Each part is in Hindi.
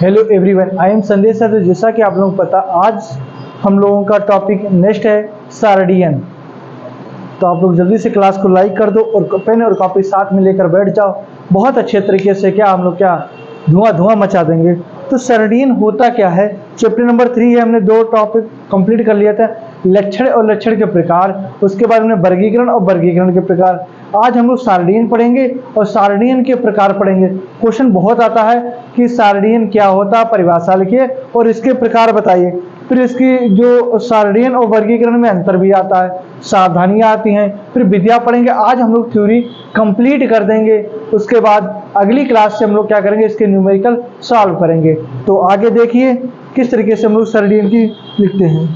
हेलो एवरीवन, आई एम संदेश सर। जैसा कि आप लोगों को पता, आज हम लोगों का टॉपिक नेक्स्ट है सार्डियन। तो आप लोग जल्दी से क्लास को लाइक कर दो और पेन और कॉपी साथ में लेकर बैठ जाओ। बहुत अच्छे तरीके से हम लोग धुआं धुआं मचा देंगे। तो सार्डियन होता क्या है? चैप्टर नंबर 3 है। हमने 2 टॉपिक कंप्लीट कर लिया था, लक्षण और लक्षण के प्रकार। उसके बाद हमने वर्गीकरण और वर्गीकरण के प्रकार। आज हम लोग सार्डियन पढ़ेंगे और सार्डियन के प्रकार पढ़ेंगे। क्वेश्चन बहुत आता है कि सार्डियन क्या होता है, परिभाषा लिखिए और इसके प्रकार बताइए। फिर इसकी जो सार्डियन और वर्गीकरण में अंतर भी आता है, सावधानियां आती हैं, फिर विधियां पढ़ेंगे। आज हम लोग थ्योरी कंप्लीट कर देंगे। उसके बाद अगली क्लास से हम लोग क्या करेंगे, इसके न्यूमेरिकल सॉल्व करेंगे। तो आगे देखिए किस तरीके से हम लोग सार्डियन की लिखते हैं।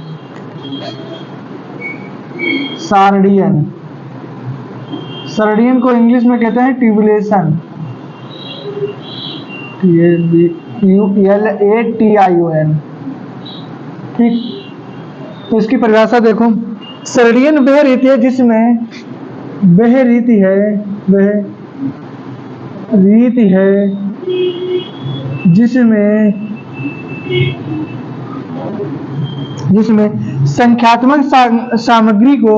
सार्डियन, सार्डियन को इंग्लिश में कहते हैं ट्यूबुलेशन, TULATION। ठीक, तो इसकी परिभाषा देखो। सार्डियन वह रीति है जिसमें संख्यात्मक सामग्री को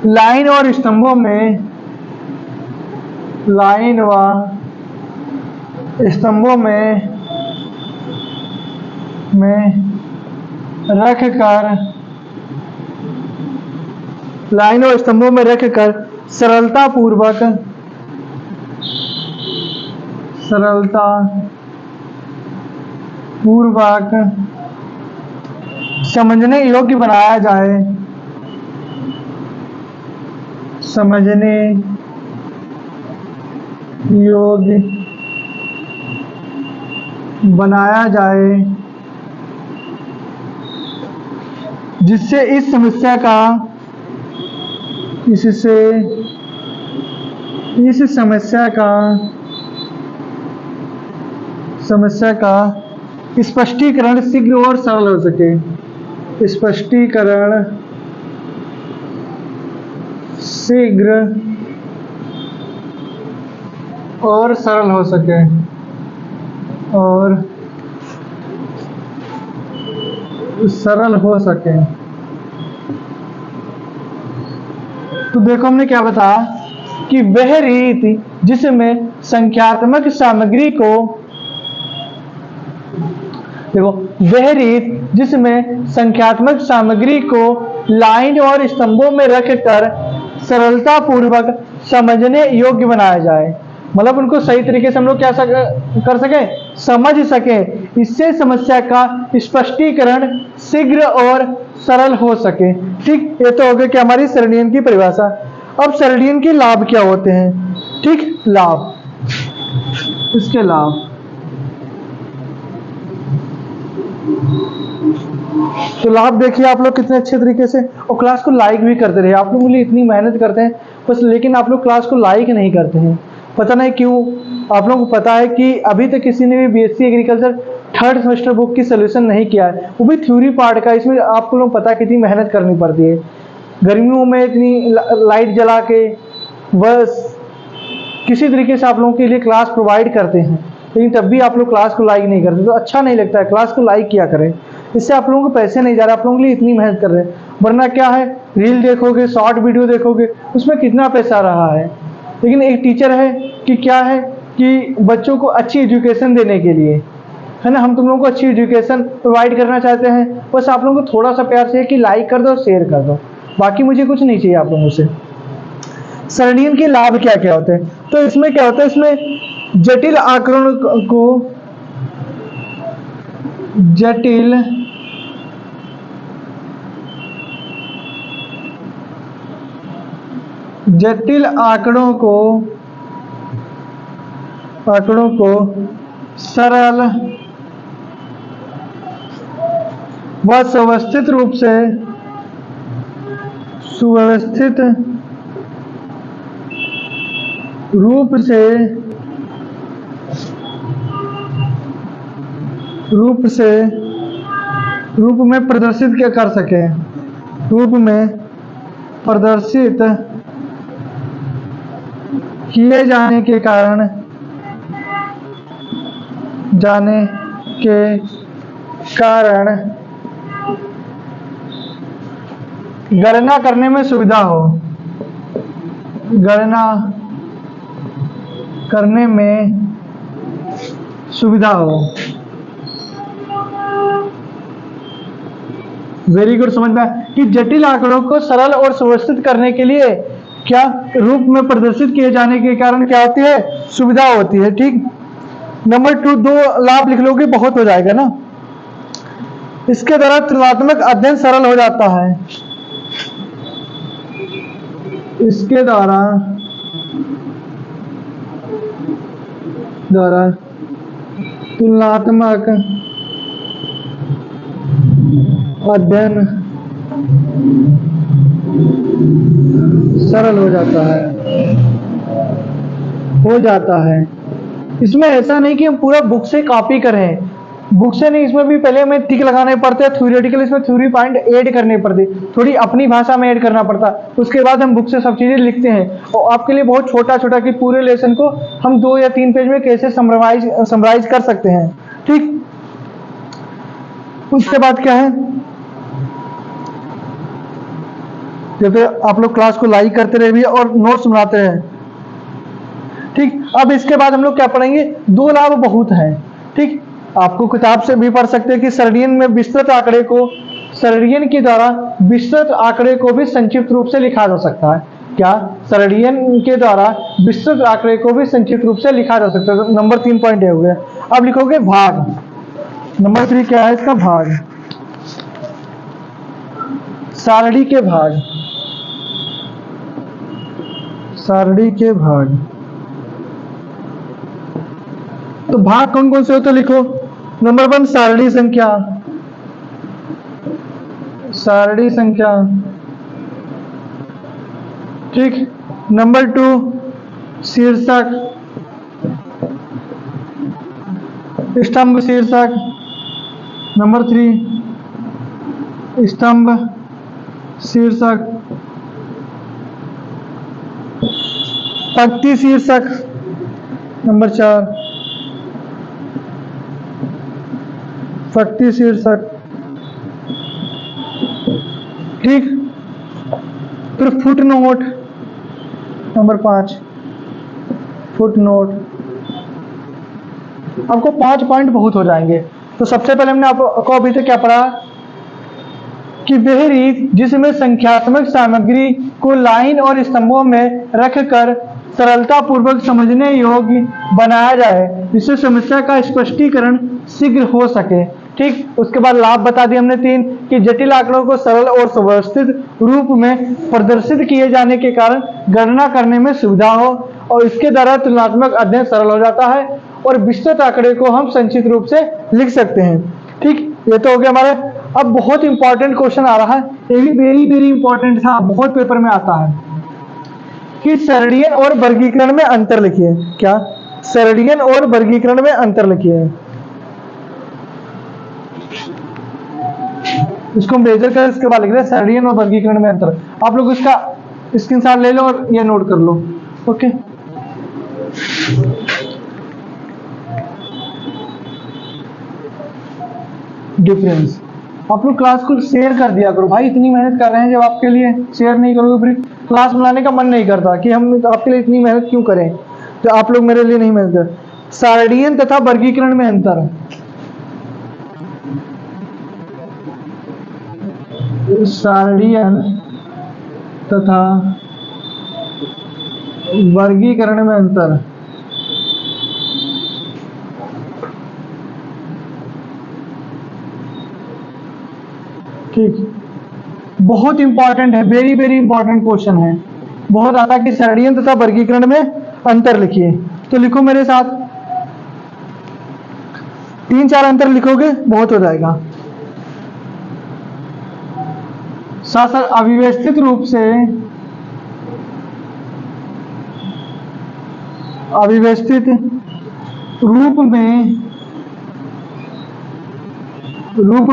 लाइन और स्तंभों में रखकर सरलतापूर्वक समझने योग्य बनाया जाए, जिससे इस समस्या का स्पष्टीकरण शीघ्र और सरल हो सके। तो देखो हमने क्या बताया कि वह रीति जिसमें संख्यात्मक सामग्री को लाइन और स्तंभों में रखकर सरलतापूर्वक समझने योग्य बनाया जाए। मतलब उनको सही तरीके से हम लोग क्या कर सके, समझ सके। इससे समस्या का स्पष्टीकरण शीघ्र और सरल हो सके। ठीक, ये तो हो गया कि हमारी सार्डियन की परिभाषा। अब सार्डियन के लाभ क्या होते हैं? ठीक, लाभ, इसके लाभ। तो लाभ देखिए आप लोग कितने अच्छे तरीके से, और क्लास को लाइक भी करते रहे। आप लोग मुझे इतनी मेहनत करते हैं बस, लेकिन आप लोग क्लास को लाइक नहीं करते हैं, पता नहीं क्यों। आप लोगों को पता है कि अभी तक किसी ने भी BSc agriculture 3rd semester book की सोल्यूशन नहीं किया है, वो भी थ्योरी पार्ट का। इसमें आपको लोग पता है कितनी मेहनत करनी पड़ती है। गर्मियों में इतनी लाइट जला के बस किसी तरीके से आप लोगों के लिए क्लास प्रोवाइड करते हैं, लेकिन तब भी आप लोग क्लास को लाइक नहीं करते, तो अच्छा नहीं लगता है। क्लास को लाइक किया करें, इससे आप लोगों को पैसे नहीं जा रहे, आप लोगों के लिए इतनी मेहनत कर रहे हैं। वरना क्या है, रील देखोगे, शॉर्ट वीडियो देखोगे, उसमें कितना पैसा रहा है। लेकिन एक टीचर है कि क्या है कि बच्चों को अच्छी एजुकेशन देने के लिए, है ना, हम तुम लोगों को अच्छी एजुकेशन प्रोवाइड करना चाहते हैं। बस आप लोगों को थोड़ा सा प्यार से कि लाइक कर दो, शेयर कर दो, बाकी मुझे कुछ नहीं चाहिए आप लोगों से। सार्डियन के लाभ क्या क्या होते हैं? तो इसमें क्या होता है, इसमें जटिल आंकड़ों को सरल व सुव्यवस्थित रूप से रूप में प्रदर्शित क्या कर सके, रूप में प्रदर्शित किए जाने के कारण गणना करने में सुविधा हो, गणना करने में सुविधा हो। वेरी गुड, समझ में आया कि जटिल आंकड़ों को सरल और सुव्यवस्थित करने के लिए क्या रूप में प्रदर्शित किए जाने के कारण क्या होती है, सुविधा होती है। ठीक, नंबर 2, 2 लाभ लिख लोगे बहुत हो जाएगा ना। इसके द्वारा तुलनात्मक अध्ययन सरल हो जाता है, इसके द्वारा तुलनात्मक अध्ययन सरल हो जाता है। इसमें ऐसा नहीं कि हम पूरा बुक से कॉपी करें, बुक से नहीं, इसमें भी पहले हमें टिक लगाने पड़ते हैं, थ्योरेटिकल इसमें थ्योरी पॉइंट ऐड करने पड़ते, थोड़ी अपनी भाषा में ऐड करना पड़ता, उसके बाद हम बुक से सब चीज़ें लिखते हैं। और आपके लिए बहुत छोटा छोटा कि पूरे लेसन को हम 2 या 3 पेज में कैसे समराइज कर सकते हैं। ठीक, उसके बाद क्या है, जैसे आप लोग क्लास को लाइक करते रहिए और नोट्स बनाते हैं। ठीक, अब इसके बाद हम लोग क्या पढ़ेंगे, 2 लाभ बहुत हैं। ठीक, आपको किताब से भी पढ़ सकते हैं कि सरडियन में विस्तृत आंकड़े को, सरडियन के द्वारा विस्तृत आंकड़े को भी संक्षिप्त रूप से लिखा जा सकता है। क्या, सरडियन के द्वारा विस्तृत आंकड़े को भी संक्षिप्त रूप से लिखा जा सकता है। नंबर 3 पॉइंट हो गया। अब लिखोगे भाग, नंबर 3 क्या है इसका, भाग, सारणी के भाग, सारणी के भाग। तो भाग कौन कौन से होते लिखो। नंबर 1 सारणी संख्या, सारणी संख्या। ठीक, नंबर 2 शीर्षक, स्तंभ शीर्षक। नंबर 3 स्तंभ शीर्षक, पंक्ति शीर्षक। नंबर 4 पंक्ति शीर्षक। ठीक, फिर foot note. Number 5 foot note. आपको 5 पॉइंट बहुत हो जाएंगे। तो सबसे पहले हमने आपको अभी तक क्या पढ़ा कि वह रीत जिसमें संख्यात्मक सामग्री को लाइन और स्तंभों में रखकर सरलता पूर्वक समझने योग्य बनाया जाए, जिससे समस्या का स्पष्टीकरण शीघ्र हो सके। ठीक, उसके बाद लाभ बता दिए हमने 3 कि जटिल आंकड़ों को सरल और सुव्यवस्थित रूप में प्रदर्शित किए जाने के कारण गणना करने में सुविधा हो, और इसके द्वारा तुलनात्मक अध्ययन सरल हो जाता है और विस्तृत आंकड़े को हम संक्षिप्त रूप से लिख सकते हैं। ठीक, ये तो हो गया हमारे। अब बहुत इंपॉर्टेंट क्वेश्चन आ रहा है, ये भी वेरी वेरी इंपॉर्टेंट था, बहुत पेपर में आता है कि सरडियन और वर्गीकरण में अंतर लिखिए। क्या, सरडियन और वर्गीकरण में अंतर लिखिए। इसको मेजर कर, इसके बाद लिख रहे हैं सरडियन और वर्गीकरण में अंतर। आप लोग इसका स्क्रीनशॉट ले लो और ये नोट कर लो। Okay, difference. आप लोग क्लास को शेयर कर दिया करो भाई, इतनी मेहनत कर रहे हैं, जब आपके लिए शेयर नहीं करोगे फिर क्लास बनाने का मन नहीं करता कि हम आपके लिए इतनी मेहनत क्यों करें, जो आप लोग मेरे लिए नहीं मेहनत कर। सार्डियन तथा वर्गीकरण में अंतर, सार्डियन तथा वर्गीकरण में अंतर। ठीक, बहुत इंपॉर्टेंट है, वेरी वेरी इंपॉर्टेंट क्वेश्चन है, बहुत आता कि सरडियन तथा वर्गीकरण में अंतर लिखिए। तो लिखो मेरे साथ, 3-4 अंतर लिखोगे बहुत हो जाएगा। साथ साथ अव्यवस्थित रूप से अव्यवस्थित रूप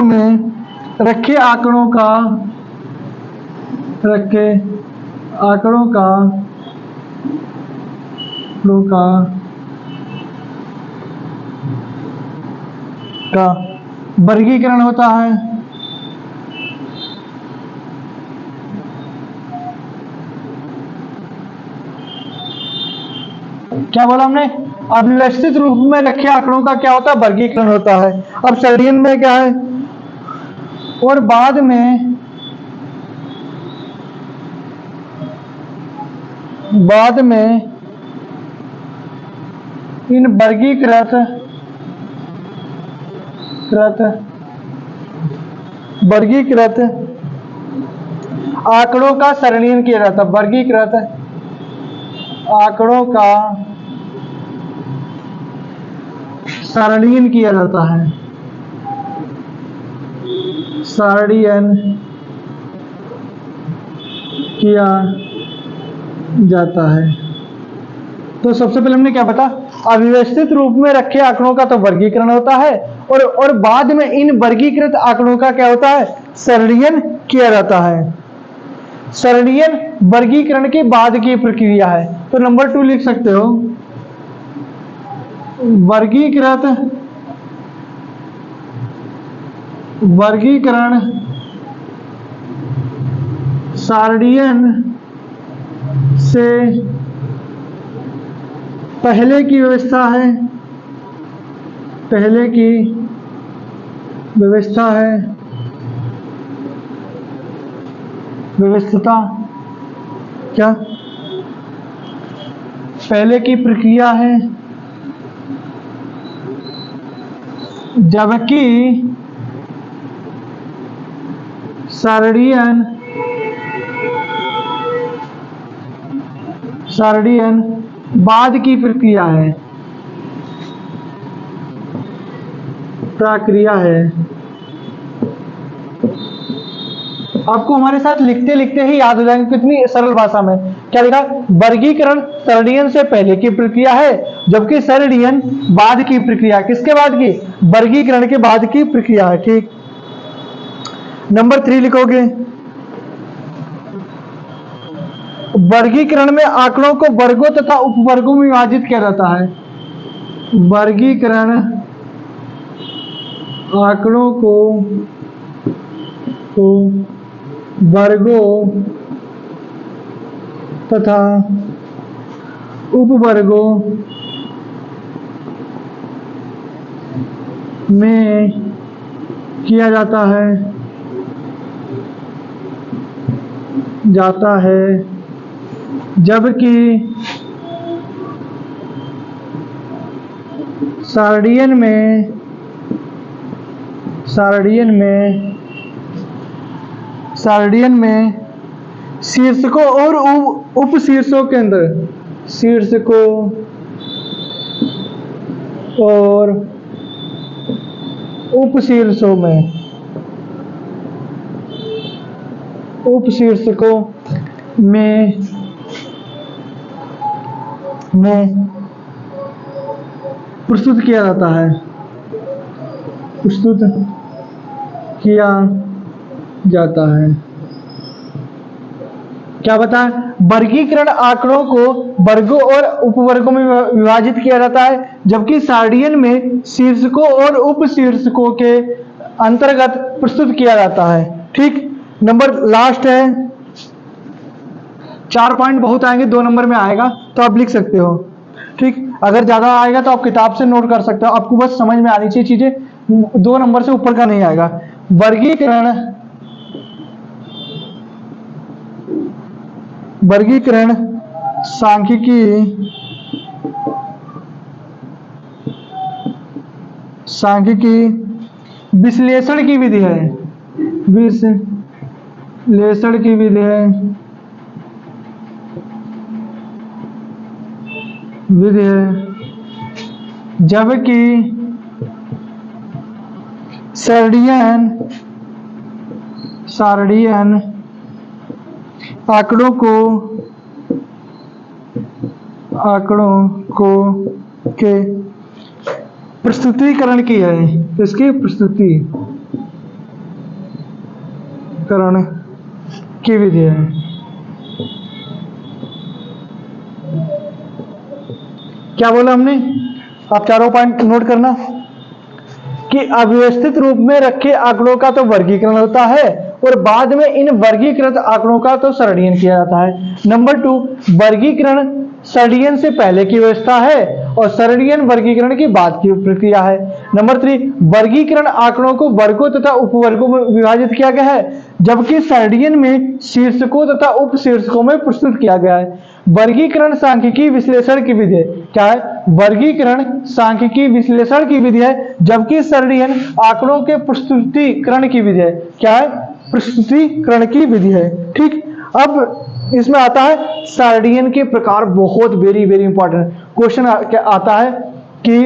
में रखे आंकड़ों का वर्गीकरण होता है। क्या बोला हमने? अव्यवस्थित रूप में रखे आंकड़ों का क्या होता है? वर्गीकरण होता है। अब सर्डियन में क्या है? और बाद में इन वर्गीकृत आंकड़ों का सरणीयन किया जाता है। वर्गीकृत आंकड़ों का सरणीयन किया जाता है। सरणीयन किया जाता है। तो सबसे पहले हमने क्या बता? अव्यवस्थित रूप में रखे आंकड़ों का तो वर्गीकरण होता है और बाद में इन वर्गीकृत आंकड़ों का क्या होता है? सरणीयन किया जाता है। सरणीयन वर्गीकरण के बाद की प्रक्रिया है। तो नंबर 2 लिख सकते हो, वर्गीकरण सरणीयन से पहले की व्यवस्था है। व्यवस्था क्या? पहले की प्रक्रिया है, जबकि सरणीयन बाद की प्रक्रिया है। आपको हमारे साथ लिखते लिखते ही याद हो जाएंगे, कितनी सरल भाषा में। क्या लिखा? वर्गीकरण सरणीयन से पहले की प्रक्रिया है, जबकि सरणीयन बाद की प्रक्रिया। किसके बाद की? वर्गीकरण के बाद की प्रक्रिया है। ठीक। नंबर 3 लिखोगे, वर्गीकरण में आंकड़ों को वर्गों तथा उपवर्गों में विभाजित किया जाता है। वर्गीकरण आंकड़ों को वर्गों तथा उपवर्गों में किया जाता है, जबकि सरणीयन में शीर्षकों और उपशीर्षकों के अंदर उपशीर्षकों में प्रस्तुत किया जाता है। क्या बताएं? वर्गीकरण आंकड़ों को वर्गों और उपवर्गों में विभाजित किया जाता है, जबकि सरणीयन में शीर्षकों और उपशीर्षकों के अंतर्गत प्रस्तुत किया जाता है। ठीक। नंबर लास्ट है, 4 पॉइंट बहुत आएंगे, 2 नंबर में आएगा तो आप लिख सकते हो। ठीक। अगर ज्यादा आएगा तो आप किताब से नोट कर सकते हो, आपको बस समझ में आनी चाहिए चीजें। 2 नंबर से ऊपर का नहीं आएगा। वर्गीकरण सांख्यिकी विश्लेषण की विधि है। जबकि आंकड़ों को के प्रस्तुतिकरण की है, इसकी प्रस्तुतिकरण की विधि है। क्या बोला हमने? आप चारों पॉइंट नोट करना कि अव्यवस्थित रूप में रखे आंकड़ों का तो वर्गीकरण होता है और बाद में इन वर्गीकृत आंकड़ों का तो सरलीकरण किया जाता है। नंबर 2, वर्गीकरण सरलीकरण से पहले की व्यवस्था है और सरलीकरण वर्गीकरण की बाद की प्रक्रिया है। नंबर 3, वर्गीकरण आंकड़ों को वर्गों तथा उपवर्गों में विभाजित किया गया है, जबकि सरलीकरण में शीर्षकों तथा उपशीर्षकों में प्रस्तुत किया गया है। वर्गीकरण सांख्यिकी विश्लेषण की विधि है। क्या है? वर्गीकरण सांख्यिकी विश्लेषण की विधि है, जबकि सरलीकरण आंकड़ों के प्रस्तुतिकरण की विधि है। क्या है? प्रस्तुतिकरण की विधि है। ठीक, अब इसमें आता है सरलीकरण के प्रकार। बहुत वेरी इंपॉर्टेंट क्वेश्चन आता है कि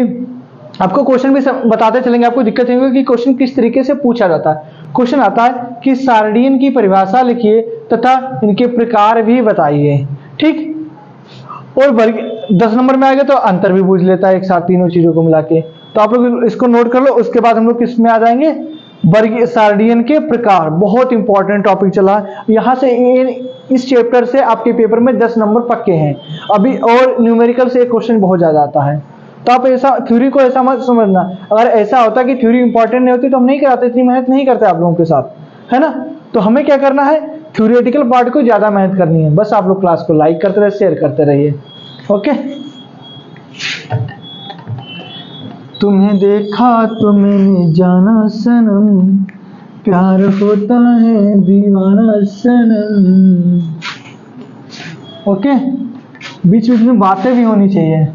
आपको क्वेश्चन भी बताते चलेंगे, आपको दिक्कत नहीं होगी कि क्वेश्चन किस तरीके से पूछा जाता है। क्वेश्चन आता है कि सरलीकरण की परिभाषा लिखिए तथा इनके प्रकार भी बताइए। ठीक, और 10 नंबर में आएगा तो अंतर भी पूछ लेता है एक साथ तीनों चीजों को मिला के। तो आप लोग इसको नोट कर लो, उसके बाद हम लोग किस में आ जाएंगे? सरलीकरण के प्रकार। बहुत इंपॉर्टेंट टॉपिक चला यहाँ से। इस चैप्टर से आपके पेपर में 10 नंबर पक्के हैं अभी, और न्यूमेरिकल से एक क्वेश्चन बहुत ज्यादा आता है। तो आप ऐसा थ्योरी को ऐसा मत समझना। अगर ऐसा होता कि थ्योरी इंपॉर्टेंट नहीं होती तो हम नहीं कराते, इतनी मेहनत नहीं करते आप लोगों के साथ, है ना। तो हमें क्या करना है? थ्योरेटिकल पार्ट को ज्यादा मेहनत करनी है। बस आप लोग क्लास को लाइक करते रहे, शेयर करते रहिए। ओके, तुम्हें देखा तो मैंने जाना सनम, प्यार होता है दीवाना सनम। ओके, बीच बीच में बातें भी होनी चाहिए।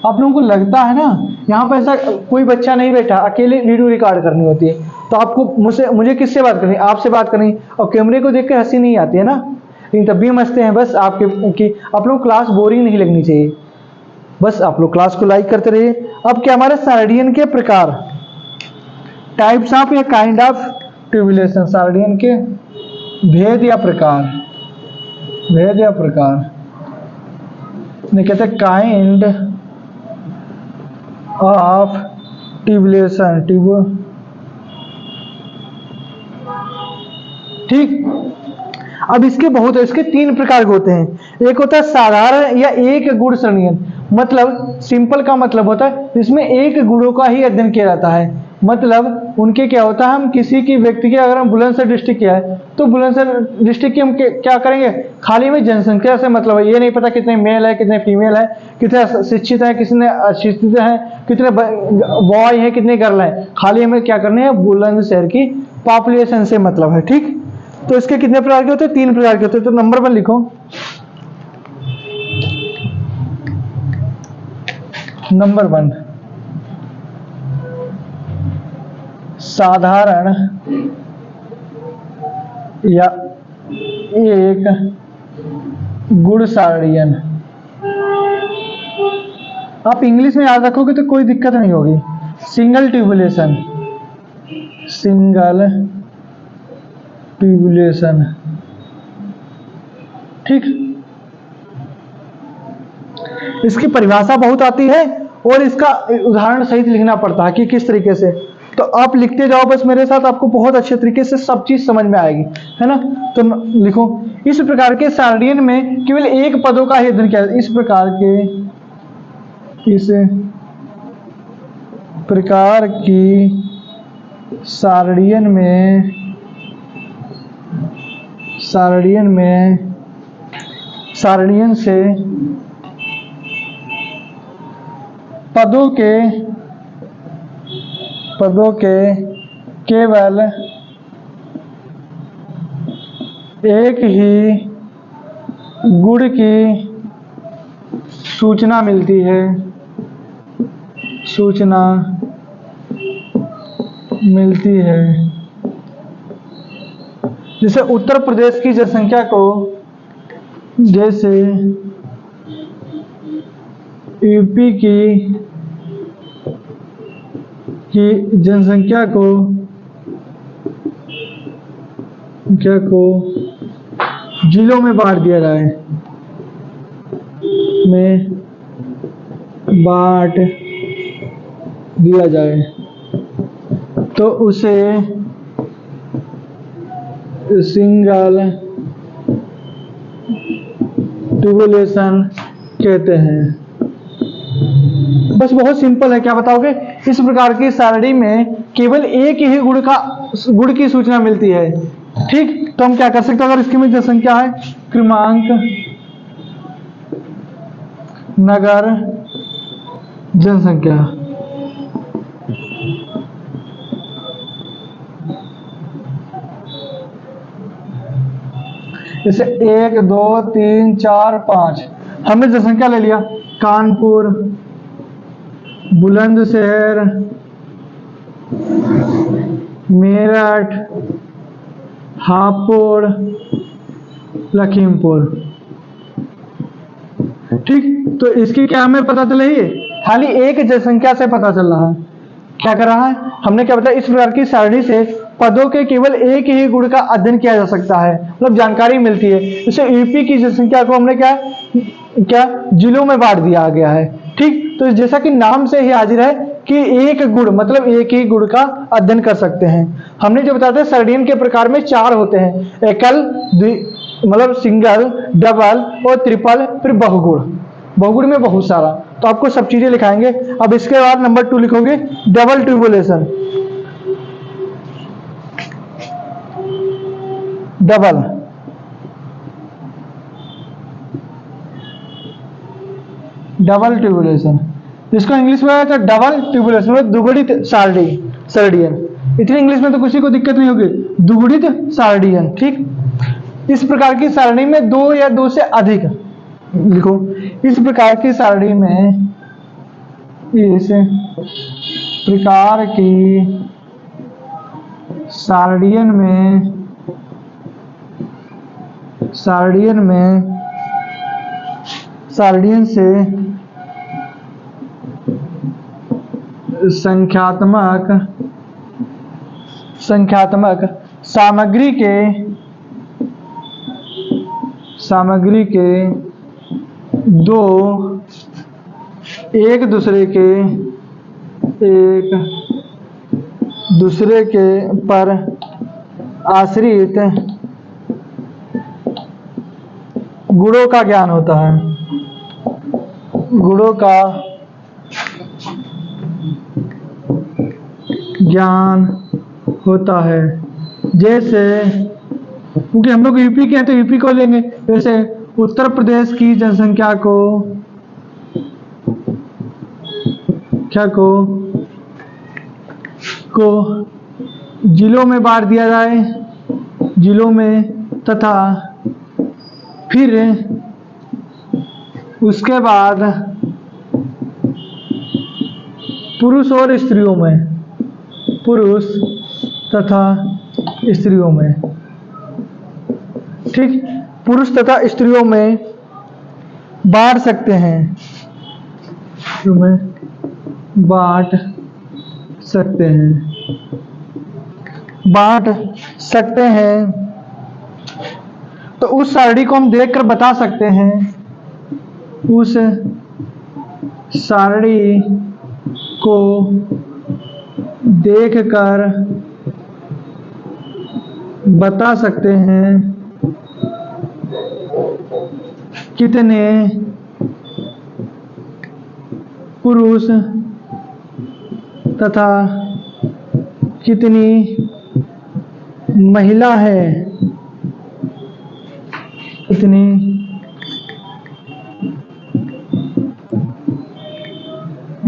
आप लोगों को लगता है ना यहाँ पर ऐसा कोई बच्चा नहीं बैठा, अकेले वीडियो रिकॉर्ड करनी होती है, तो आपको मुझे किससे बात करनी? आपसे बात करनी, और कैमरे को देख के हंसी नहीं आती है ना, लेकिन तब भी हम हंसते हैं। बस आपके आप लोग क्लास बोरिंग नहीं लगनी चाहिए। बस आप लोग क्लास को लाइक करते रहिए। अब क्या हमारे सरलीकरण के प्रकार, टाइप्स ऑफ या काइंड ऑफ ट्यूबुलेशन, सरलीकरण के भेद या प्रकार, भेद या प्रकार ने कहते हैं काइंड ऑफ ट्यूबुलेशन, ठीक। अब इसके 3 प्रकार के होते हैं। एक होता है साधारण या एक गुण सरलीकरण, मतलब सिंपल का मतलब होता है इसमें एक गुणों का ही अध्ययन किया जाता है। मतलब उनके क्या होता है, हम किसी की व्यक्ति की अगर हम बुलंदशहर डिस्ट्रिक्ट किया है तो बुलंदशहर डिस्ट्रिक्ट की हम क्या करेंगे, खाली में जनसंख्या से मतलब है, ये नहीं पता कितने मेल है कितने फीमेल है, कितने शिक्षित है कितने अशिक्षित है, कितने बॉय है कितने गर्ल है, खाली हमें क्या करने है बुलंदशहर की पॉपुलेशन से मतलब है। ठीक, तो इसके कितने प्रकार के होते हैं? 3 प्रकार के होते हैं। तो नंबर 1 लिखो, नंबर 1 साधारण या एक गुण सरलीकरण। आप इंग्लिश में याद रखोगे तो कोई दिक्कत नहीं होगी। सिंगल ट्यूबुलेशन, सिंगल ट्यूबुलेशन, ठीक। इसकी परिभाषा बहुत आती है और इसका उदाहरण सहित लिखना पड़ता है कि किस तरीके से। तो आप लिखते जाओ बस मेरे साथ, आपको बहुत अच्छे तरीके से सब चीज समझ में आएगी, है ना। तो लिखो, इस प्रकार के सरलीकरण में केवल एक पदों का ही अध्ययन किया जाता है। इस प्रकार की सरलीकरण से पदों के केवल एक ही गुण की सूचना मिलती है, जैसे उत्तर प्रदेश की जनसंख्या को, जैसे यूपी की जनसंख्या को जिलों में बांट दिया जाए, बांट दिया जाए तो उसे सिंगल टेबुलेशन कहते हैं। बस बहुत सिंपल है, क्या बताओगे? इस प्रकार की सारणी में केवल एक ही गुण की सूचना मिलती है। ठीक, तो हम क्या कर सकते हैं? अगर इसकी में जनसंख्या है, क्रमांक, नगर, जनसंख्या, जैसे 1 2 3 4 5 हमने जनसंख्या ले लिया। कानपुर, बुलंदशहर, मेरठ, हापुड़, लखीमपुर। ठीक, तो इसकी क्या हमें पता चल रही है? खाली एक जनसंख्या से पता चल रहा है। क्या कर रहा है? हमने क्या बताया? इस प्रकार की सारणी से पदों के केवल एक ही गुण का अध्ययन किया जा सकता है, मतलब जानकारी मिलती है। जैसे यूपी की जनसंख्या को हमने क्या जिलों में बांट दिया गया है। ठीक, तो जैसा कि नाम से ही हाजिर है कि एक गुण मतलब एक ही गुण का अध्ययन कर सकते हैं। हमने जो बताया था सारणियन के प्रकार में 4 होते हैं, एकल, मतलब सिंगल, डबल और ट्रिपल, फिर बहुगुण। बहुगुण में बहुत सारा, तो आपको सब चीजें लिखाएंगे। अब इसके बाद नंबर 2 लिखोगे डबल ट्यूबुलेशन। डबल, डबल ट्यूबुलेशन, इसको इंग्लिश में तो डबल ट्यूबुलेशन मतलब दुगुणित सार्डियन। इतनी इंग्लिश में तो किसी को दिक्कत नहीं होगी, दुगुणित सार्डियन। ठीक, इस प्रकार की सारणी में 2 या 2 से अधिक लिखो। इस प्रकार की सारणी में, इस प्रकार की सार्डियन से संख्यात्मक सामग्री के दो एक दूसरे के पर आश्रित गुणों का ज्ञान होता है। गुणों का ज्ञान होता है। जैसे, क्योंकि हम लोग यूपी के हैं तो यूपी को लेंगे। जैसे उत्तर प्रदेश की जनसंख्या को जिलों में बांट दिया जाए, जिलों में, तथा फिर उसके बाद पुरुष और स्त्रियों में, पुरुष तथा स्त्रियों में। ठीक, पुरुष तथा स्त्रियों में बांट सकते हैं, बांट सकते हैं। तो उस सारणी को हम देखकर बता सकते हैं, उस सारणी को देखकर बता सकते हैं कितने पुरुष तथा कितनी महिला है, कितनी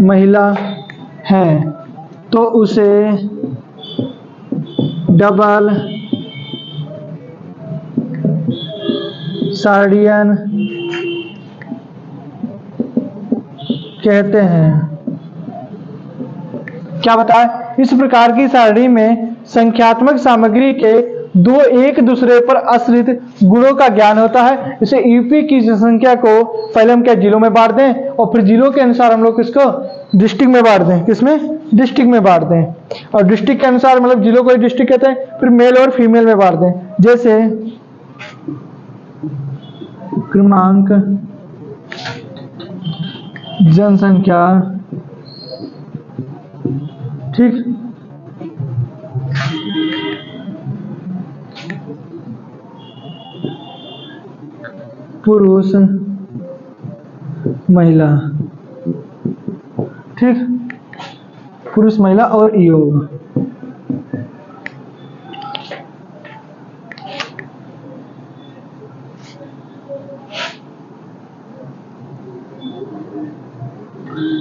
महिला है, तो उसे डबल सार्डियन कहते हैं। क्या बताएं? इस प्रकार की सारणी में संख्यात्मक सामग्री के दो एक दूसरे पर आश्रित गुणों का ज्ञान होता है। जैसे यूपी की जनसंख्या को पहले हम क्या जिलों में बांट दें और फिर जिलों के अनुसार हम लोग किसको डिस्ट्रिक्ट में बांट दें। किसमें? डिस्ट्रिक्ट में बांट दें। और डिस्ट्रिक्ट के अनुसार मतलब जिलों को डिस्ट्रिक्ट कहते हैं, फिर मेल और फीमेल में बांट दें। जैसे क्रमांक, जनसंख्या, ठीक, पुरुष महिला, ठीक, पुरुष महिला और योग।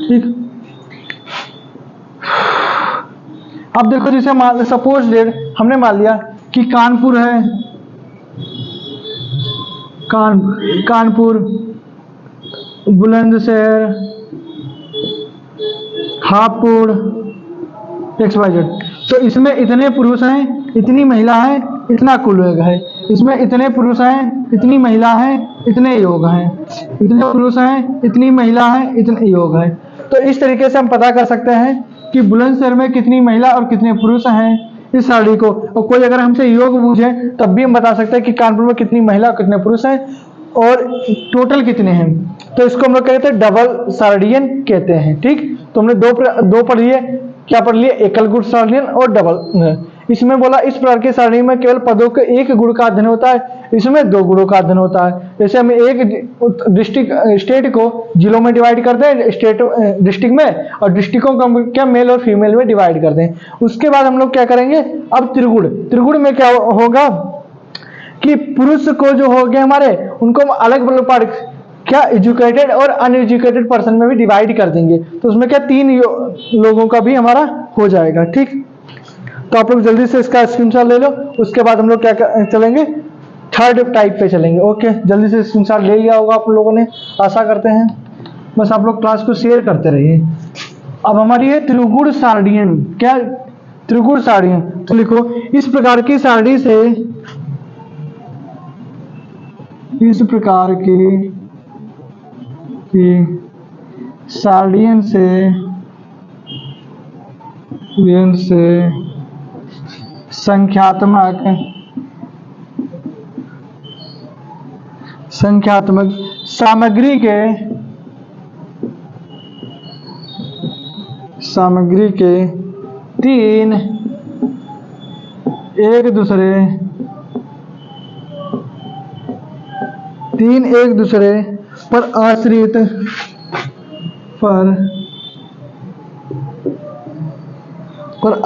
ठीक, अब देखो जैसे सपोज डेट हमने मान लिया कि कानपुर है, कानपुर, बुलंदशहर, हापुड़, XYZ। तो इसमें इतने पुरुष हैं, इतनी महिला है, इतना कुल योग है। इसमें इतने पुरुष हैं, इतनी महिला है, इतने योग हैं। इतने पुरुष हैं, इतनी महिला है, इतने योग है। तो इस तरीके से हम पता कर सकते हैं कि बुलंदशहर में कितनी महिला और कितने पुरुष हैं इस सारणी को। और कोई अगर हमसे योग पूछे तब भी हम बता सकते हैं कि कानपुर में कितनी महिला और कितने पुरुष हैं और टोटल कितने हैं। तो इसको हम लोग कहते हैं डबल सार्डियन कहते हैं। ठीक, तो हमने दो पढ़ लिए, क्या पढ़ लिए, एकल गुण सार्डियन और डबल। इसमें बोला इस प्रकार की सारणी में केवल पदों के एक गुण का अध्ययन होता है, इसमें दो गुणों का अध्ययन होता है। जैसे हम एक स्टेट को जिलों में डिवाइड करते हैं, डिस्ट्रिक्ट में, और डिस्ट्रिक्टों को क्या मेल और फीमेल में डिवाइड करते हैं। उसके बाद हम लोग क्या करेंगे, अब त्रिगुण में क्या होगा कि पुरुष को जो हो गए हमारे, उनको हम अलग अलग पार्ट, क्या एजुकेटेड और अनएजुकेटेड पर्सन में भी डिवाइड कर देंगे। तो उसमें क्या तीन लोगों का भी हमारा हो जाएगा। ठीक, तो आप लोग जल्दी से इसका स्क्रीनशॉट ले लो। उसके बाद हम लोग क्या चलेंगे, थर्ड टाइप पे चलेंगे। ओके, जल्दी से स्क्रीनशॉट ले लिया होगा आप लोगों ने, आशा करते हैं। बस आप लोग क्लास को शेयर करते रहिए। अब हमारी है त्रिगुण सारणी। क्या, त्रिगुण सारणी। तो लिखो, इस प्रकार की सारणी से, इस प्रकार की सारणी से संख्यात्मक सामग्री के तीन एक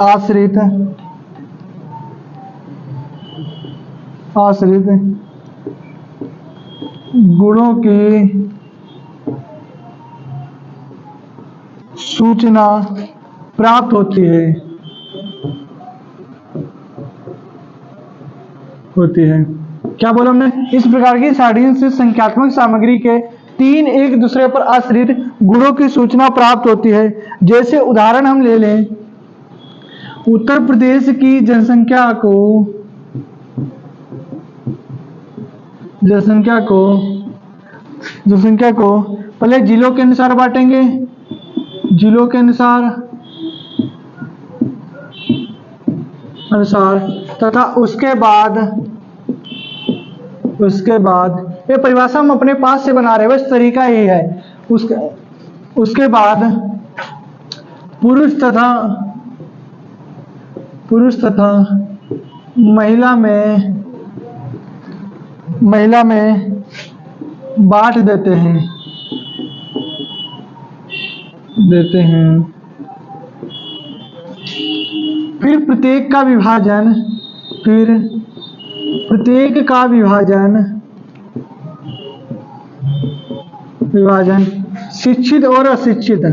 दूसरे पर आश्रित गुणों की सूचना प्राप्त होती है। क्या बोला हमने, इस प्रकार की सारणी से संख्यात्मक सामग्री के तीन एक दूसरे पर आश्रित गुणों की सूचना प्राप्त होती है। जैसे उदाहरण हम ले लें, उत्तर प्रदेश की जनसंख्या को पहले जिलों के अनुसार बांटेंगे, जिलों के अनुसार तथा उसके बाद ये परिभाषा हम अपने पास से बना रहे हैं, बस तरीका यही है। उसके बाद पुरुष तथा महिला में बांट देते हैं। फिर प्रत्येक का विभाजन शिक्षित और अशिक्षित,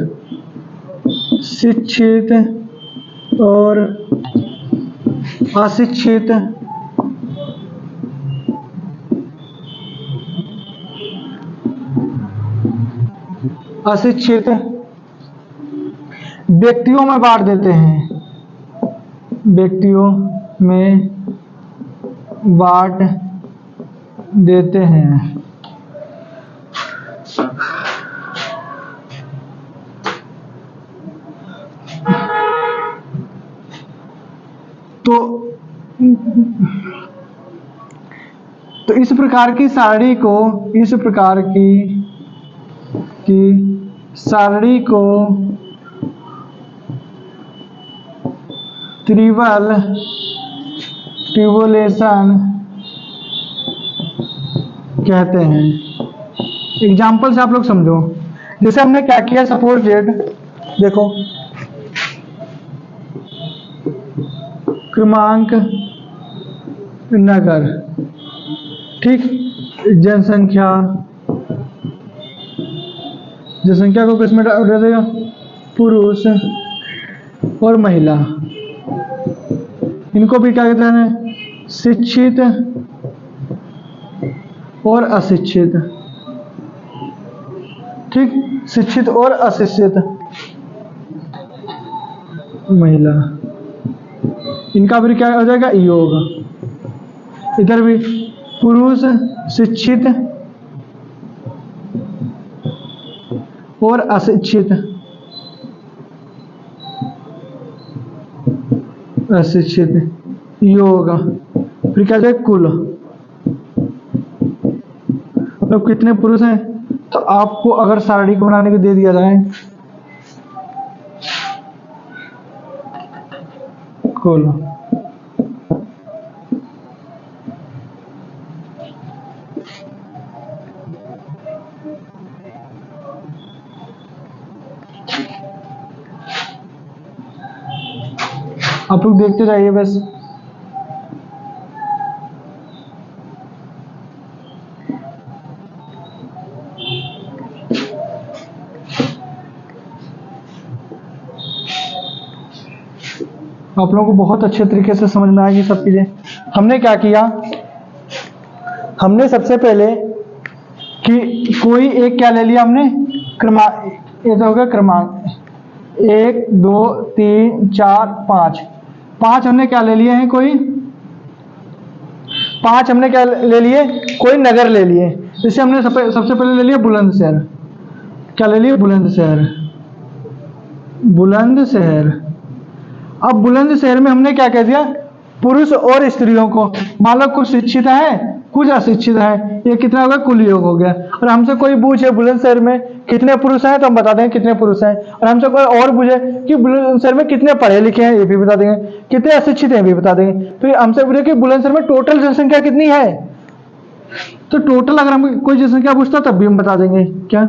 अशिक्षित व्यक्तियों में बांट देते हैं। तो इस प्रकार की सारणी को, इस प्रकार की सारणी को ट्रिबुलेशन कहते हैं। एग्जाम्पल से आप लोग समझो। जैसे हमने क्या किया, सपोज डेट देखो, क्रमांक नगर, ठीक, जनसंख्या को किसमें डाल देगा, पुरुष और महिला, इनको भी क्या कहते हैं, शिक्षित और अशिक्षित, ठीक, शिक्षित और अशिक्षित महिला, इनका भी क्या हो जाएगा, योग। इधर भी पुरुष, शिक्षित और अशिक्षित, योग, फिर क्या जाए, कुल। मतलब कितने पुरुष हैं, तो आपको अगर सारणी को बनाने को दे दिया जाए, कुल, आप लोग देखते जाइए बस। आप लोगों को बहुत अच्छे तरीके से समझ में आएगी सब चीजें। हमने क्या किया, हमने सबसे पहले कि कोई एक क्या ले लिया हमने, क्रमांक, ये तो होगा क्रमांक 1 2 3 4 5, 5 हमने क्या ले लिए हैं, कोई 5 हमने क्या ले लिए, कोई नगर ले लिए। जैसे हमने सबसे पहले ले लिया बुलंदशहर, क्या ले लिया, बुलंदशहर। अब बुलंदशहर में हमने क्या कह दिया, पुरुष और स्त्रियों को, मान लो कुछ शिक्षित है कुछ अशिक्षित है, ये कितना होगा, कुल योग हो गया। और हमसे कोई पूछे बुलंदशहर में कितने पुरुष हैं, तो हम बता देंगे कितने पुरुष हैं। और हमसे कोई और पूछे कि बुलंदशहर में कितने पढ़े लिखे हैं, ये भी बता देंगे, कितने अशिक्षित हैं, ये भी बता देंगे। फिर हमसे पूछे कि बुलंदशहर में टोटल जनसंख्या कितनी है, तो टोटल अगर हम कोई जनसंख्या पूछता तब भी हम बता देंगे क्या।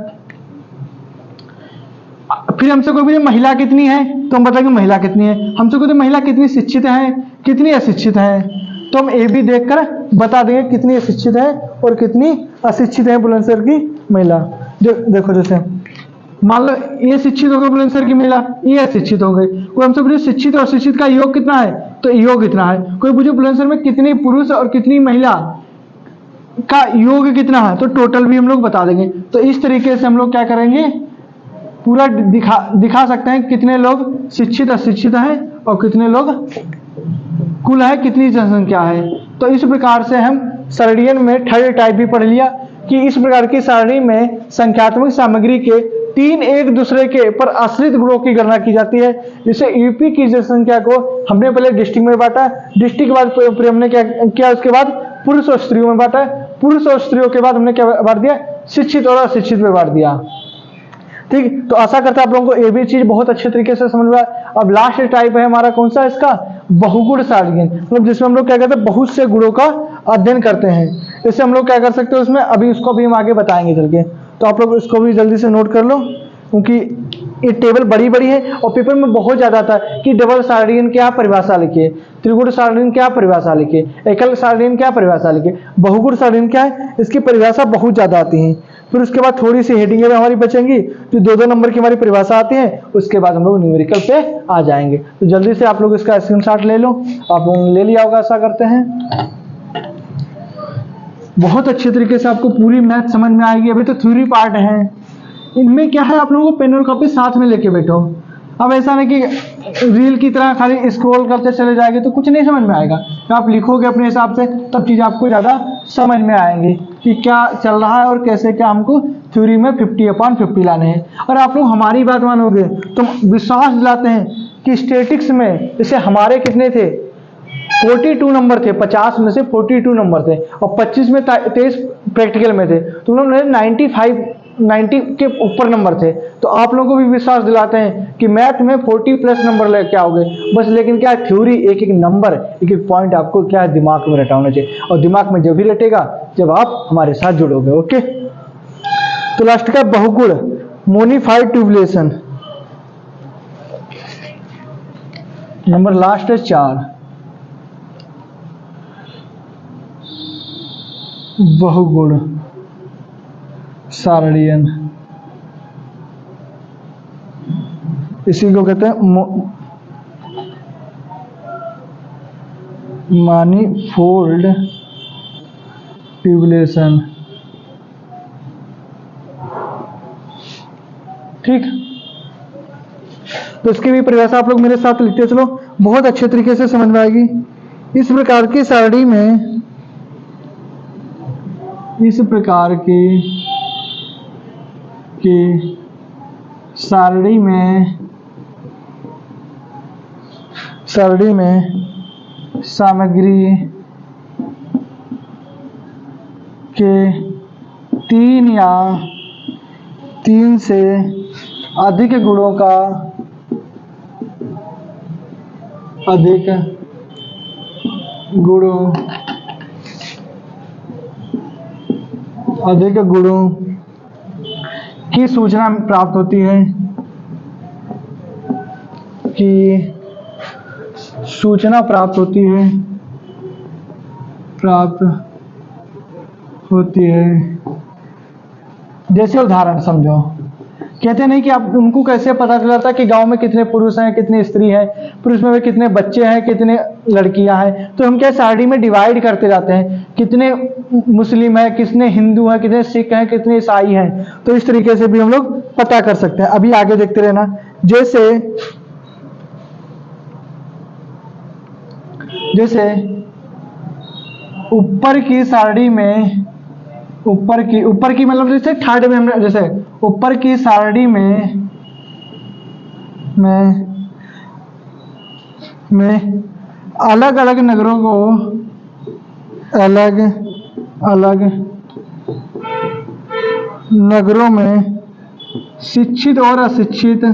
फिर हमसे कोई पूछे महिला कितनी है, तो हम बताएंगे महिला कितनी है। हमसे कोई महिला कितनी शिक्षित है, कितनी अशिक्षित है, तो हम ये भी देखकर बता देंगे कितनी अशिक्षित है और कितनी अशिक्षित है बुलंदशहर की महिला। जो देखो, जैसे मान लो ये शिक्षित हो गई बुलंदशहर की महिला, ये अशिक्षित हो गई। कोई हमसे पूछे शिक्षित और अशिक्षित का योग कितना है, तो योग इतना है। कोई पूछे बुलंदशहर में कितनी पुरुष और कितनी महिला का योग कितना है, तो टोटल भी हम लोग बता देंगे। तो इस तरीके से हम लोग क्या करेंगे, पूरा दिखा सकते हैं कितने लोग शिक्षित अशिक्षित हैं और कितने लोग कुल है, कितनी जनसंख्या है। तो इस प्रकार से हम सारणियन में थर्ड टाइप भी पढ़ लिया कि इस प्रकार की सारणी में संख्यात्मक सामग्री के 3 एक दूसरे के पर आश्रित गुणों की गणना की जाती है। जैसे यूपी की जनसंख्या को हमने पहले डिस्ट्रिक्ट में बांटा, डिस्ट्रिक्ट के बाद फिर हमने क्या किया, उसके बाद पुरुष और स्त्रियों में बांटा, पुरुष और स्त्रियों के बाद हमने क्या बांट दिया, शिक्षित और अशिक्षित में बांट दिया। ठीक, तो आशा करता है आप लोगों को ये भी चीज बहुत अच्छे तरीके से समझ में आया। अब लास्ट टाइप है हमारा कौन सा, इसका बहुगुण सारणियन, मतलब जिसमें हम लोग क्या करते हैं, बहुत से गुणों का अध्ययन करते हैं। इससे हम लोग क्या कर सकते हैं उसमें, अभी उसको भी हम आगे बताएंगे चल के। तो आप लोग इसको भी जल्दी से नोट कर लो, क्योंकि ये टेबल बड़ी बड़ी है और पेपर में बहुत ज्यादा आता है कि डबल सारणियन क्या परिभाषा लिखिए, त्रिगुण सारणियन क्या परिभाषा लिखिए, एकल सारणियन क्या परिभाषा लिखिए, बहुगुण सारणियन क्या है, इसकी परिभाषा बहुत ज्यादा आती है। फिर उसके बाद थोड़ी सी हेडिंगें हमारी बचेंगी, जो 2-2 नंबर की हमारी परिभाषा आती है, उसके बाद हम लोग न्यूमेरिकल पे आ जाएंगे। तो जल्दी से आप लोग इसका स्क्रीनशॉट ले लो, आप लोगों ने ले लिया होगा आशा करते हैं। बहुत अच्छे तरीके से आपको पूरी मैथ समझ में आएगी। अभी तो थ्योरी पार्ट है, इनमें क्या है, आप लोगों को पेन और कॉपी साथ में लेके बैठो। अब ऐसा नहीं कि रील की तरह खाली स्क्रॉल करते चले जाएंगे तो कुछ नहीं समझ में आएगा। तो आप लिखोगे अपने हिसाब से, तब चीज़ आपको ज़्यादा समझ में आएंगी कि क्या चल रहा है और कैसे क्या हमको थ्योरी में 50/50 लाने हैं। और आप लोग हमारी बात मानोगे तो विश्वास दिलाते हैं कि स्टैटिक्स में जैसे हमारे कितने थे, 42 नंबर थे, 50 में से 42 नंबर थे और 25 में 23 प्रैक्टिकल में थे। तो उन्होंने 95 90 के ऊपर नंबर थे, तो आप लोगों को भी विश्वास दिलाते हैं कि मैथ में 40 प्लस नंबर लेके आओगे बस। लेकिन क्या थ्योरी, एक एक नंबर, एक एक पॉइंट आपको क्या है दिमाग में रटा होना चाहिए, और दिमाग में जब भी रटेगा जब आप हमारे साथ जुड़ोगे। ओके, तो लास्ट का बहुगुण मोनिफाइड ट्यूबुलेशन, नंबर लास्ट है 4, बहुगुण सारणियन, इसी को कहते हैं manifold ट्यूबुलेशन। ठीक, तो इसकी भी परिभाषा आप लोग मेरे साथ लिखते चलो, बहुत अच्छे तरीके से समझ में आएगी। इस प्रकार की सारणी में, इस प्रकार की सारणी में सामग्री के 3 या 3 से अधिक गुणों का अधिक गुणों की सूचना प्राप्त होती है, जैसे उदाहरण समझो, कहते नहीं कि आप उनको कैसे पता चलता कि गांव में कितने पुरुष हैं, कितने स्त्री हैं, पुरुष में कितने बच्चे हैं, कितने लड़कियां हैं, तो हम क्या सारणी में डिवाइड करते जाते हैं, कितने मुस्लिम हैं, कितने हिंदू हैं, कितने सिख हैं, कितने ईसाई हैं, तो इस तरीके से भी हम लोग पता कर सकते हैं। अभी आगे देखते रहना, जैसे ऊपर की सारणी में, ऊपर की मतलब जैसे थर्ड में हमने, जैसे ऊपर की सारणी में अलग अलग नगरों को अलग अलग नगरों में शिक्षित और अशिक्षित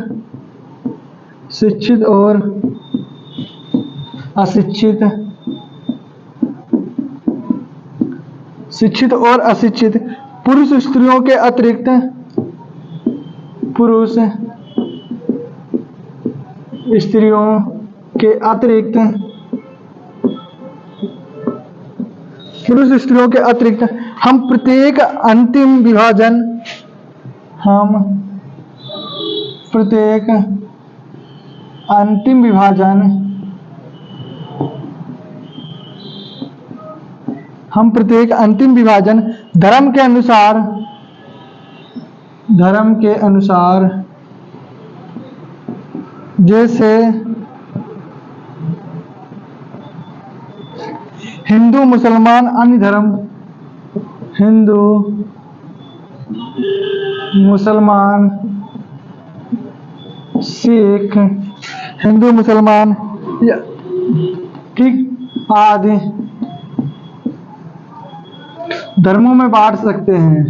पुरुष स्त्रियों के अतिरिक्त पुरुष स्त्रियों के अतिरिक्त हम प्रत्येक अंतिम विभाजन धर्म के अनुसार जैसे हिंदू मुसलमान अन्य धर्म, हिंदू मुसलमान सिख, हिंदू मुसलमान, ठीक, आदि धर्मों में बांट सकते हैं,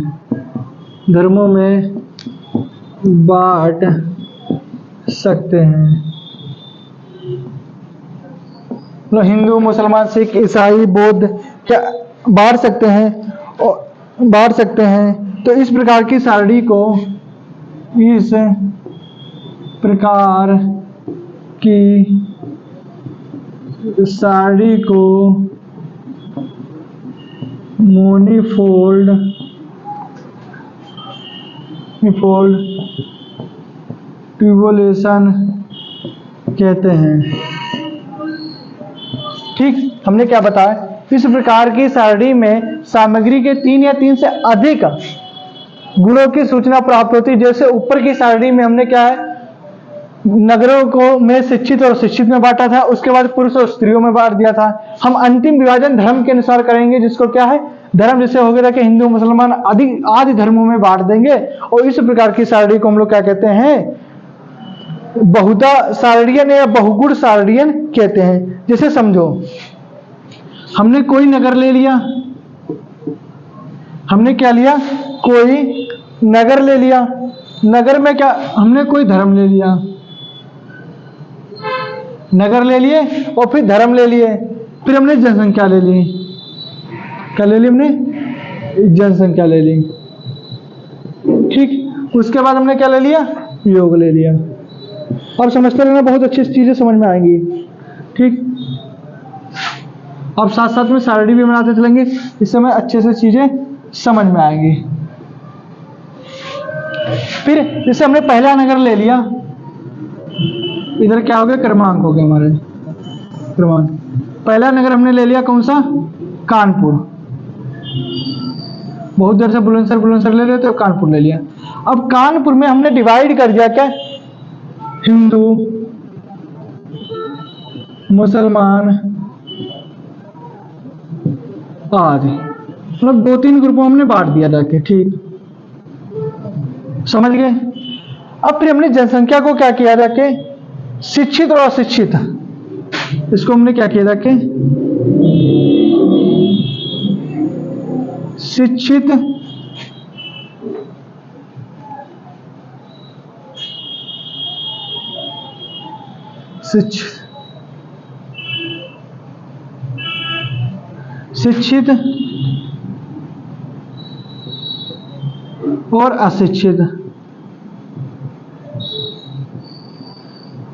तो हिंदू मुसलमान सिख ईसाई बौद्ध क्या बांट सकते हैं। तो इस प्रकार की सारणी को मोनिफोल्ड ट्यूबुलेशन कहते हैं। ठीक, हमने क्या बताया, इस प्रकार की सारणी में सामग्री के 3 या 3 से अधिक गुणों की सूचना प्राप्त होती है। जैसे ऊपर की सारणी में हमने क्या है, नगरों को में शिक्षित और अशिक्षित में बांटा था, उसके बाद पुरुष और स्त्रियों में बांट दिया था। हम अंतिम विभाजन धर्म के अनुसार करेंगे, जिसको क्या है, धर्म जैसे हो गया कि हिंदू मुसलमान आदि धर्मों में बांट देंगे, और इस प्रकार की सारणी को हम लोग क्या कहते हैं, बहुधा सारणियन या बहुगुण सारणियन कहते हैं। जैसे समझो, हमने कोई नगर ले लिया, हमने क्या लिया, कोई नगर ले लिया, नगर में क्या हमने कोई धर्म ले लिया, नगर ले लिए और फिर धर्म ले लिए, फिर हमने जनसंख्या ले ली। क्या ले ली हमने? जनसंख्या ले ली। ठीक, उसके बाद हमने क्या ले लिया? योग ले लिया। और समझते रहना, बहुत अच्छी चीजें समझ में आएंगी। ठीक, अब साथ साथ में सारणी भी बनाते चलेंगे, इससे हमें अच्छे से चीजें समझ में आएंगी। फिर जैसे हमने पहला नगर ले लिया, इधर क्या हो गया? क्रमांक हो गए हमारे, क्रमांक। पहला नगर हमने ले लिया कौन सा? कानपुर। बहुत देर से बुलंदशहर ले रहे थे, तो कानपुर ले लिया। अब कानपुर में हमने डिवाइड कर दिया क्या? हिंदू, मुसलमान आदि, मतलब 2-3 ग्रुपों हमने बांट दिया जाके। ठीक, समझ गए? अब फिर हमने जनसंख्या को क्या किया जाके? शिक्षित और अशिक्षित, इसको हमने क्या किया जाके? शिक्षित शिक्षित और अशिक्षित।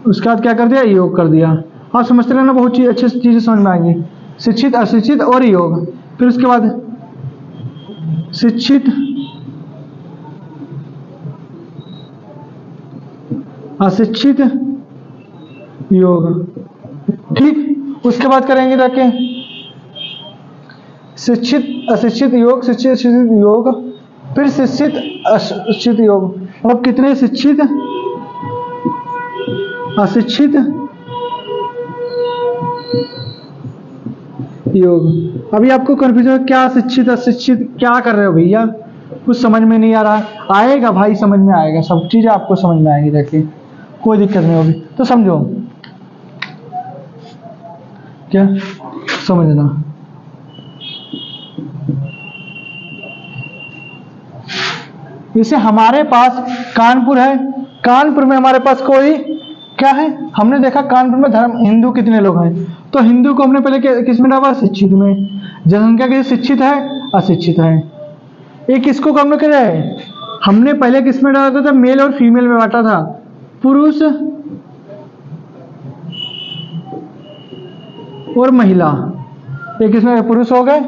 उसके बाद क्या कर दिया? योग कर दिया। आप समझते रहना, बहुत चीज अच्छी चीजें समझ में आएंगी। शिक्षित, अशिक्षित और योग। फिर उसके बाद शिक्षित, अशिक्षित, योग। ठीक, उसके बाद करेंगे जाके शिक्षित, अशिक्षित, योग, शिक्षित, अशिक्षित, योग, फिर शिक्षित, अशिक्षित, योग। मतलब कितने? शिक्षित, अशिक्षित, योग। अभी आपको कंफ्यूजन है, क्या शिक्षित अशिक्षित क्या कर रहे हो भैया? कुछ समझ में नहीं आ रहा। आएगा भाई, समझ में आएगा, सब चीजें आपको समझ में आएंगी जाके, कोई दिक्कत नहीं होगी। तो समझो, क्या समझना? जैसे हमारे पास कानपुर है, कानपुर में हमारे पास कोई क्या है? हमने देखा कानपुर में धर्म हिंदू कितने लोग हैं, तो हिंदू को हमने पहले किस में डाला? शिक्षित में। जनसंख्या किसी शिक्षित है, अशिक्षित है। एक किसको हमने क्या है? हमने पहले किस में डाला था? मेल और फीमेल में बांटा था, पुरुष और महिला। एक इसमें पुरुष हो गए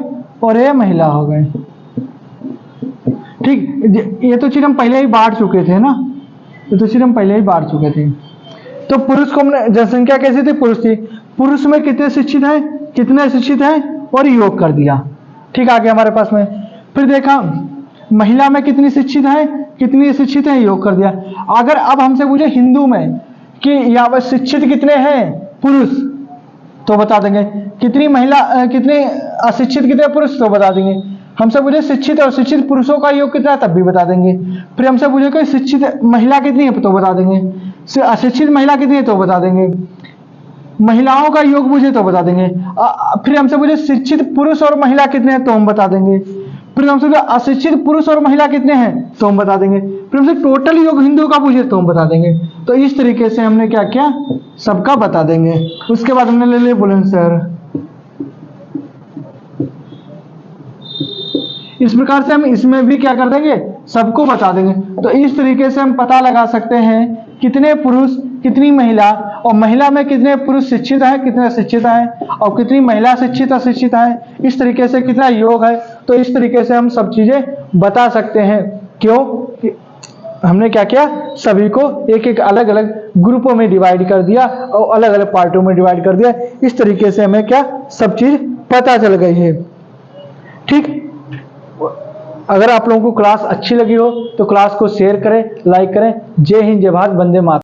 और ये महिला हो गए। ठीक, ये तो चीज हम पहले ही बांट चुके थे ना, ये तो चीज हम पहले ही बांट चुके थे। तो पुरुष को हमने, जनसंख्या कैसी थी? पुरुष थी। पुरुष में कितने शिक्षित हैं, कितने अशिक्षित हैं, और योग कर दिया। ठीक, आ गया हमारे पास में। फिर देखा महिला में कितनी शिक्षित है, कितनी अशिक्षित है, योग कर दिया। अगर अब हमसे पूछे हिंदू में कि यहाँ पर शिक्षित कितने हैं? पुरुष, तो बता देंगे। कितनी महिला, कितने अशिक्षित, कितने पुरुष, तो बता देंगे। हमसे पूछे शिक्षित और शिक्षित पुरुषों का योग कितना है, तब भी बता देंगे। फिर हमसे पूछे कोई शिक्षित महिला कितनी है, तो बता देंगे। अशिक्षित महिला कितनी है, तो बता देंगे। महिलाओं का योग पूछे तो बता देंगे। फिर हमसे पूछे शिक्षित पुरुष और महिला कितने हैं, तो हम बता देंगे। फिर हमसे पूछे अशिक्षित पुरुष और महिला कितने हैं, तो हम बता देंगे। फिर हमसे टोटल योग हिंदू का पूछे तो हम बता देंगे। तो इस तरीके से हमने क्या किया? सबका बता देंगे। उसके बाद हमने ले लिया बुलंदशहर। इस प्रकार से हम इसमें भी क्या कर देंगे? सबको बता देंगे। तो इस तरीके से हम पता लगा सकते हैं कितने पुरुष, कितनी महिला, और महिला में कितने पुरुष शिक्षित है, कितने अशिक्षित है, और कितनी महिला शिक्षित अशिक्षित है। इस तरीके से कितना योग है। तो इस तरीके से हम सब चीजें बता सकते हैं। क्यों? हमने क्या किया? सभी को एक एक अलग अलग ग्रुपों में डिवाइड कर दिया और अलग अलग पार्टों में डिवाइड कर दिया। इस तरीके से हमें क्या सब चीज पता चल गई है। ठीक, अगर आप लोगों को क्लास अच्छी लगी हो तो क्लास को शेयर करें, लाइक करें। जय हिंद, जय भारत, वंदे मातरम।